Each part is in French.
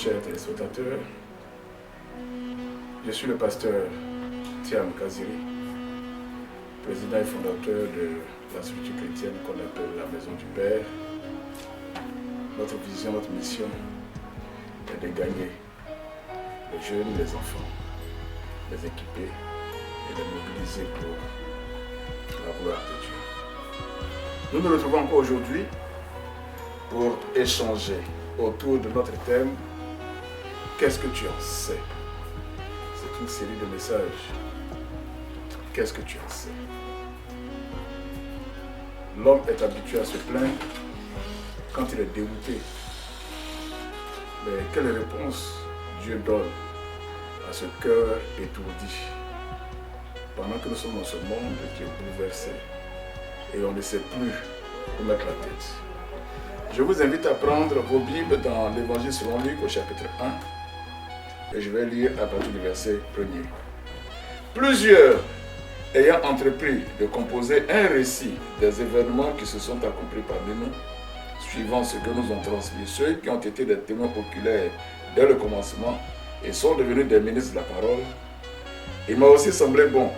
chers téléspectateurs, je suis le pasteur Thiam Kaziri, président et fondateur de la structure chrétienne qu'on appelle la Maison du Père. Notre vision, notre mission est de gagner les jeunes, les enfants, les équiper et les mobiliser pour la gloire de Dieu. Nous nous retrouvons encore aujourd'hui pour échanger autour de notre thème « Qu'est-ce que tu en sais ?» C'est une série de messages. Qu'est-ce que tu en sais? L'homme est habitué à se plaindre quand il est dégoûté. Mais quelle réponse Dieu donne à ce cœur étourdi pendant que nous sommes dans ce monde qui est bouleversé et on ne sait plus où mettre la tête? Je vous invite à prendre vos Bibles dans l'Évangile selon Luc au chapitre 1 et je vais lire à partir du verset 1er. Plusieurs ayant entrepris de composer un récit des événements qui se sont accomplis parmi nous, suivant ce que nous ont transmis ceux qui ont été des témoins oculaires dès le commencement et sont devenus des ministres de la parole, il m'a aussi semblé bon,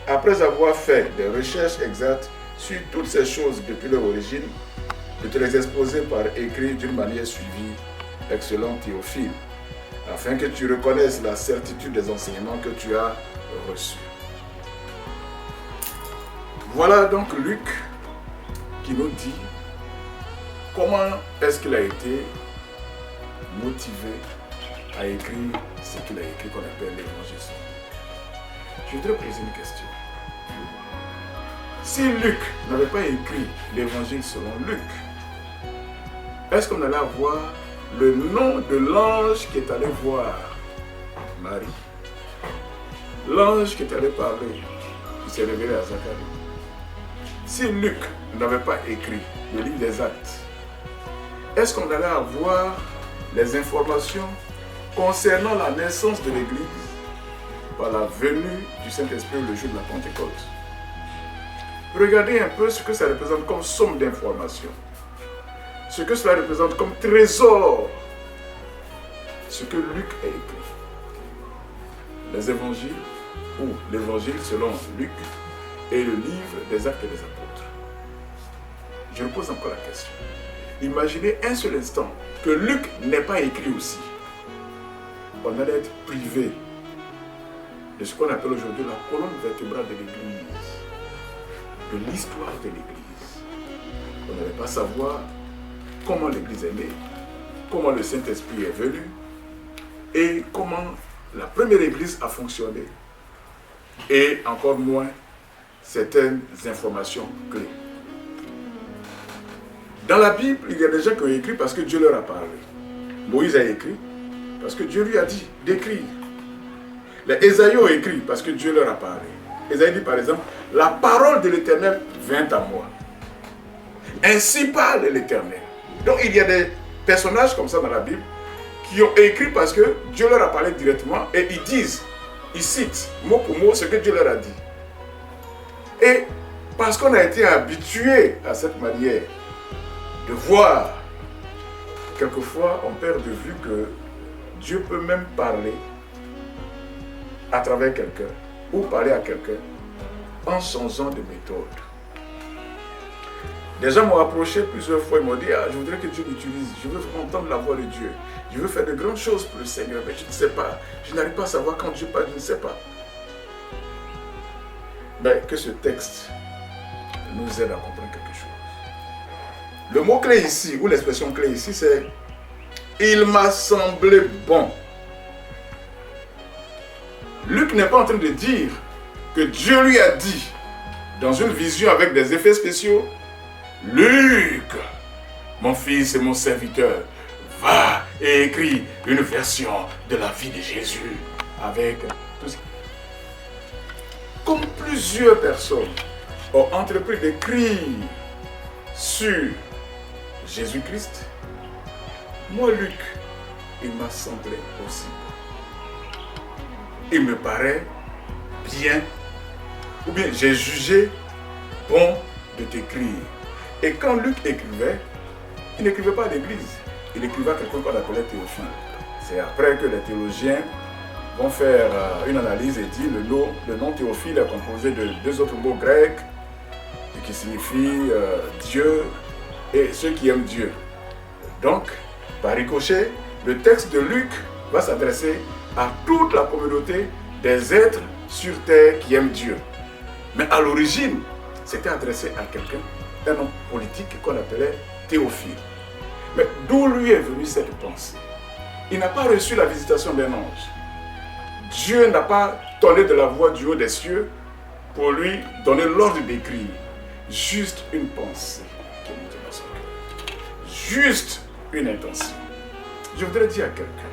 après avoir fait des recherches exactes sur toutes ces choses depuis leur origine, de te les exposer par écrit d'une manière suivie, excellent Théophile, afin que tu reconnaisses la certitude des enseignements que tu as reçus. Voilà donc Luc qui nous dit comment est-ce qu'il a été motivé à écrire ce qu'il a écrit qu'on appelle l'Évangile selon Luc. Je voudrais poser une question. Si Luc n'avait pas écrit l'Évangile selon Luc, est-ce qu'on allait avoir le nom de l'ange qui est allé voir Marie? L'ange qui est allé parler, qui s'est révélé à Zacharie. Si Luc n'avait pas écrit le livre des Actes, est-ce qu'on allait avoir les informations concernant la naissance de l'Église par la venue du Saint-Esprit le jour de la Pentecôte? Regardez un peu ce que ça représente comme somme d'informations. Ce que cela représente comme trésor. Ce que Luc a écrit. Les évangiles, ou l'évangile selon Luc, et le livre des Actes et des Apôtres. Je vous pose encore la question. Imaginez un seul instant que Luc n'ait pas écrit aussi. On allait être privé de ce qu'on appelle aujourd'hui la colonne vertébrale de l'Église, de l'histoire de l'Église. On n'allait pas savoir comment l'Église est née, comment le Saint-Esprit est venu et comment la première Église a fonctionné. Et encore moins certaines informations clés. Dans la Bible, il y a des gens qui ont écrit parce que Dieu leur a parlé. Moïse a écrit parce que Dieu lui a dit d'écrire. Les Ésaïe ont écrit parce que Dieu leur a parlé. Ésaïe dit par exemple, la parole de l'Éternel vint à moi. Ainsi parle l'Éternel. Donc il y a des personnages comme ça dans la Bible qui ont écrit parce que Dieu leur a parlé directement et ils disent, ils citent mot pour mot ce que Dieu leur a dit. Et parce qu'on a été habitué à cette manière de voir, quelquefois on perd de vue que Dieu peut même parler à travers quelqu'un ou parler à quelqu'un en changeant de méthode. Des gens m'ont approché plusieurs fois et m'ont dit, je voudrais que Dieu m'utilise, je veux entendre la voix de Dieu, je veux faire de grandes choses pour le Seigneur, mais je ne sais pas, je n'arrive pas à savoir quand Dieu parle, je ne sais pas. Mais que ce texte nous aide à comprendre quelque chose. Le mot clé ici, ou l'expression clé ici, c'est « Il m'a semblé bon ». Luc n'est pas en train de dire que Dieu lui a dit, dans une vision avec des effets spéciaux, « Luc, mon fils et mon serviteur, va et écris une version de la vie de Jésus avec tout ce qui... » Comme plusieurs personnes ont entrepris d'écrire sur Jésus-Christ, moi, Luc, il m'a semblé aussi bon. Il me paraît bien, ou bien j'ai jugé bon de t'écrire. Et quand Luc écrivait, il n'écrivait pas à l'église, il écrivait à quelqu'un qu'on appelait Théophile. C'est après que les théologiens vont faire une analyse et dire le nom Théophile est composé de deux autres mots grecs qui signifient Dieu et ceux qui aiment Dieu. Donc, par ricochet, le texte de Luc va s'adresser à toute la communauté des êtres sur terre qui aiment Dieu. Mais à l'origine, c'était adressé à quelqu'un, un homme politique qu'on appelait Théophile. Mais d'où lui est venue cette pensée? Il n'a pas reçu la visitation d'un ange. Dieu n'a pas tonné de la voix du haut des cieux pour lui donner l'ordre d'écrire. Juste une pensée qui est montée dans son cœur. Juste une intention. Je voudrais dire à quelqu'un,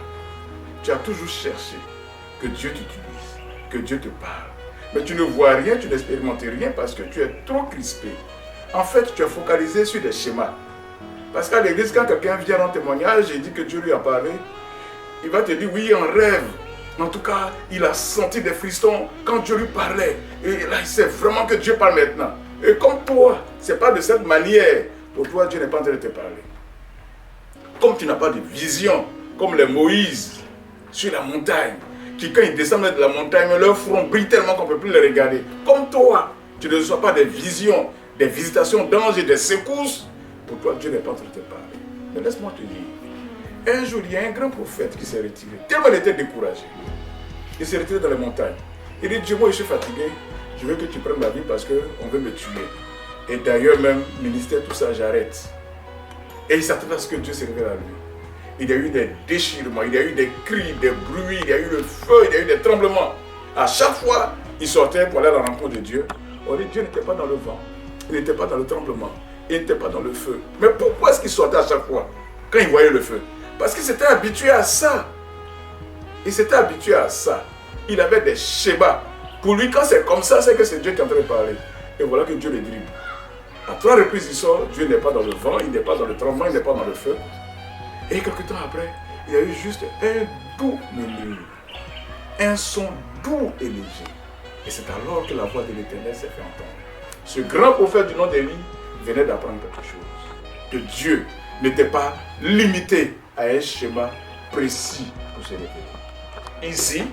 tu as toujours cherché que Dieu t'utilise, que Dieu te parle. Mais tu ne vois rien, tu n'expérimentes rien parce que tu es trop crispé. En fait, tu es focalisé sur des schémas. Parce qu'à l'église, quand quelqu'un vient en témoignage et dit que Dieu lui a parlé, il va te dire oui, en rêve. En tout cas, il a senti des frissons quand Dieu lui parlait. Et là, il sait vraiment que Dieu parle maintenant. Et comme toi, ce n'est pas de cette manière. Pour toi, Dieu n'est pas en train de te parler. Comme tu n'as pas de vision, comme les Moïse sur la montagne, qui quand ils descendent de la montagne, leur front brille tellement qu'on ne peut plus les regarder. Comme toi, tu ne reçois pas des visions, des visitations d'anges et des secousses. Pour toi, Dieu n'est pas en train de te parler. Mais laisse-moi te dire, un jour, il y a un grand prophète qui s'est retiré. Tellement il était découragé. Il s'est retiré dans les montagnes. Il dit, Dieu, moi je suis fatigué. Je veux que tu prennes ma vie parce qu'on veut me tuer. Et d'ailleurs même, ministère, tout ça, j'arrête. Et il s'attendait à ce que Dieu se révèle à lui. Il y a eu des déchirements, il y a eu des cris, des bruits, il y a eu le feu, il y a eu des tremblements. À chaque fois, il sortait pour aller à la rencontre de Dieu. On dit, Dieu n'était pas dans le vent, il n'était pas dans le tremblement, il n'était pas dans le feu. Mais pourquoi est-ce qu'il sortait à chaque fois quand il voyait le feu? Parce qu'il s'était habitué à ça. Il s'était habitué à ça. Il avait des schémas. Pour lui, quand c'est comme ça, c'est que c'est Dieu qui est en train de parler. Et voilà que Dieu le dribble. À 3 reprises, il sort, Dieu n'est pas dans le vent, il n'est pas dans le tremblement, il n'est pas dans le feu. Et quelques temps après, il y a eu juste un doux murmure, un son doux et léger. Et c'est alors que la voix de l'Éternel s'est fait entendre. Ce grand prophète du nom d'Élie venait d'apprendre quelque chose. Que Dieu n'était pas limité à un schéma précis pour se révéler. Ici,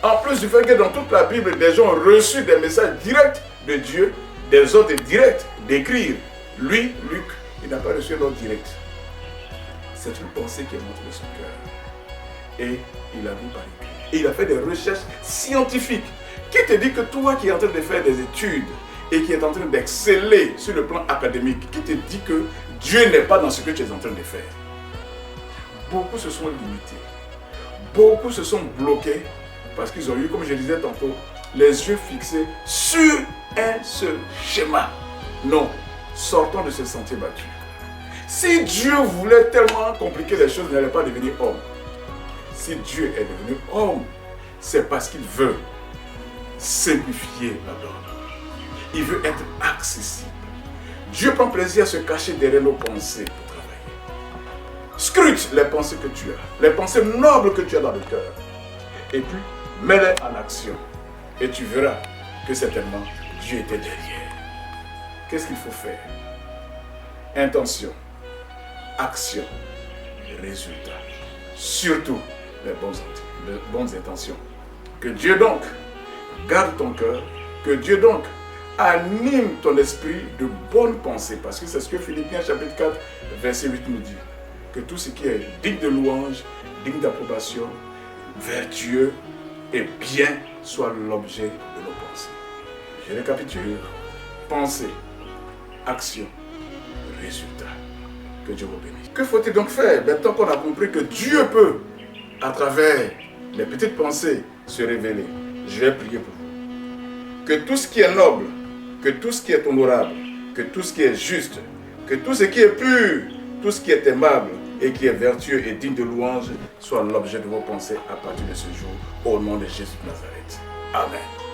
en plus du fait que dans toute la Bible, des gens ont reçu des messages directs de Dieu, des ordres directs d'écrire. Lui, Luc, il n'a pas reçu un ordre direct. C'est une pensée qui est montée de son cœur. Et il a vu par écrit. Et il a fait des recherches scientifiques. Qui te dit que toi qui es en train de faire des études et qui est en train d'exceller sur le plan académique, qui te dit que Dieu n'est pas dans ce que tu es en train de faire? Beaucoup se sont limités. Beaucoup se sont bloqués parce qu'ils ont eu, comme je disais tantôt, les yeux fixés sur un seul schéma. Non, sortons de ce sentier battu. Si Dieu voulait tellement compliquer les choses, il n'allait pas devenir homme. Si Dieu est devenu homme, c'est parce qu'il veut simplifier la donne. Il veut être accessible. Dieu prend plaisir à se cacher derrière nos pensées pour travailler. Scrute les pensées que tu as, les pensées nobles que tu as dans le cœur. Et puis, mets-les en action. Et tu verras que certainement, Dieu était derrière. Qu'est-ce qu'il faut faire? Intention, action, résultat. Surtout, les bonnes intentions. Que Dieu donc garde ton cœur, que Dieu donc anime ton esprit de bonnes pensées. Parce que c'est ce que Philippiens chapitre 4, verset 8 nous dit. Que tout ce qui est digne de louange, digne d'approbation, vertueux et bien soit l'objet de nos pensées. Je récapitule. Pensée, action, résultat. Que Dieu vous bénisse. Que faut-il donc faire? Maintenant qu'on a compris que Dieu peut, à travers les petites pensées, se révéler, je vais prier pour vous. Que tout ce qui est noble, que tout ce qui est honorable, que tout ce qui est juste, que tout ce qui est pur, tout ce qui est aimable et qui est vertueux et digne de louange soit l'objet de vos pensées à partir de ce jour, au nom de Jésus de Nazareth. Amen.